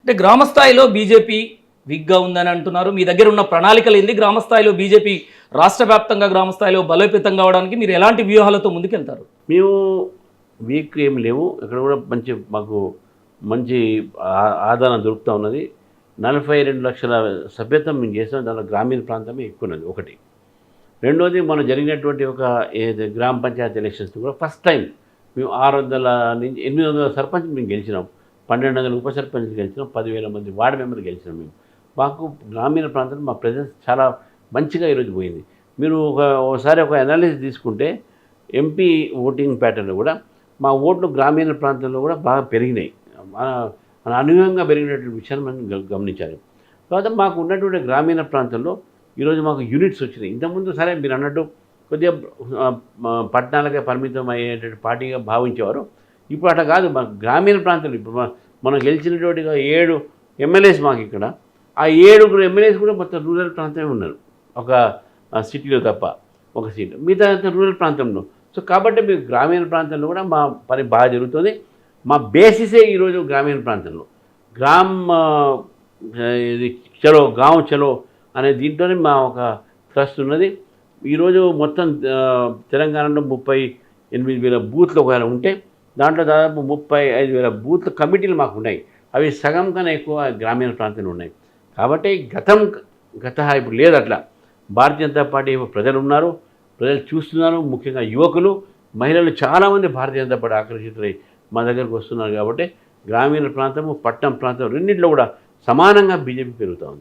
అంటే గ్రామ స్థాయిలో బీజేపీ వీక్గా ఉందని అంటున్నారు. మీ దగ్గర ఉన్న ప్రణాళికలు ఏంది? గ్రామ స్థాయిలో బీజేపీ రాష్ట్ర వ్యాప్తంగా గ్రామ స్థాయిలో బలోపేతం కావడానికి మీరు ఎలాంటి వ్యూహాలతో ముందుకెళ్తారు? మేము వీక్ ఏం లేవు. ఇక్కడ కూడా మాకు మంచి ఆదరణ దొరుకుతూ ఉన్నది. 42 లక్షల సభ్యత్వం మేము చేస్తాం. దాంట్లో గ్రామీణ ప్రాంతమే ఎక్కువ ఉన్నది ఒకటి. రెండోది మనం జరిగినటువంటి ఒక గ్రామ పంచాయతీ ఎలక్షన్స్ కూడా ఫస్ట్ టైం మేము 600 నుంచి 800 సర్పంచ్ మేము గెలిచినాం. 1200 ఉప సర్పంచ్లు గెలిచినాం. 10,000 మంది వార్డు మెంబర్లు గెలిచినాం. మేము మాకు గ్రామీణ ప్రాంతంలో మా ప్రెజెన్స్ చాలా మంచిగా ఈరోజు పోయింది. మీరు ఒకసారి ఒక అనాలిసిస్ తీసుకుంటే ఎంపీ ఓటింగ్ ప్యాటర్న్లో కూడా మా ఓట్లు గ్రామీణ ప్రాంతంలో కూడా బాగా పెరిగినాయి. అనూహ్యంగా పెరిగినటువంటి విషయాన్ని మనం గమనించాలి. తర్వాత మాకు ఉన్నటువంటి గ్రామీణ ప్రాంతంలో ఈరోజు మాకు యూనిట్స్ వచ్చినాయి. ఇంతకుముందు సరే మీరు అన్నట్టు కొద్దిగా పట్టణాలకే పరిమితం అయ్యేటువంటి పార్టీగా భావించేవారు. ఇప్పుడు అట్లా కాదు. మాకు గ్రామీణ ప్రాంతంలో ఇప్పుడు మనం గెలిచినటువంటి 7 ఎమ్మెల్యేస్ మాకు ఇక్కడ. ఆ 7 ఎమ్మెల్యేస్ కూడా మొత్తం రూరల్ ప్రాంతమే ఉన్నారు. ఒక సిటీలో తప్ప ఒక సీట్, మిగతా అంతా రూరల్ ప్రాంతంలో. సో కాబట్టి మీకు గ్రామీణ ప్రాంతంలో కూడా మా పని బాగా జరుగుతుంది. మా బేసిసే ఈరోజు గ్రామీణ ప్రాంతంలో గాంవ్ చలో అనే దీంట్లోనే మా ఒక ట్రస్ట్ ఉన్నది. ఈరోజు మొత్తం తెలంగాణలో 38,000 బూత్లు ఒకవేళ ఉంటే దాంట్లో దాదాపు 35,000 బూత్ల కమిటీలు మాకు ఉన్నాయి. అవి సగం కన్నా ఎక్కువ గ్రామీణ ప్రాంతంలో ఉన్నాయి. కాబట్టి ఇప్పుడు లేదు అట్లా. భారతీయ జనతా పార్టీ ప్రజలు ఉన్నారు, ప్రజలు చూస్తున్నారు. ముఖ్యంగా యువకులు, మహిళలు చాలామంది భారతీయ జనతా పార్టీ ఆకర్షితులై మా దగ్గరకు వస్తున్నారు. కాబట్టి గ్రామీణ ప్రాంతము, పట్టణ ప్రాంతం రెండింటిలో కూడా సమానంగా బీజేపీ పెరుగుతూ ఉంది.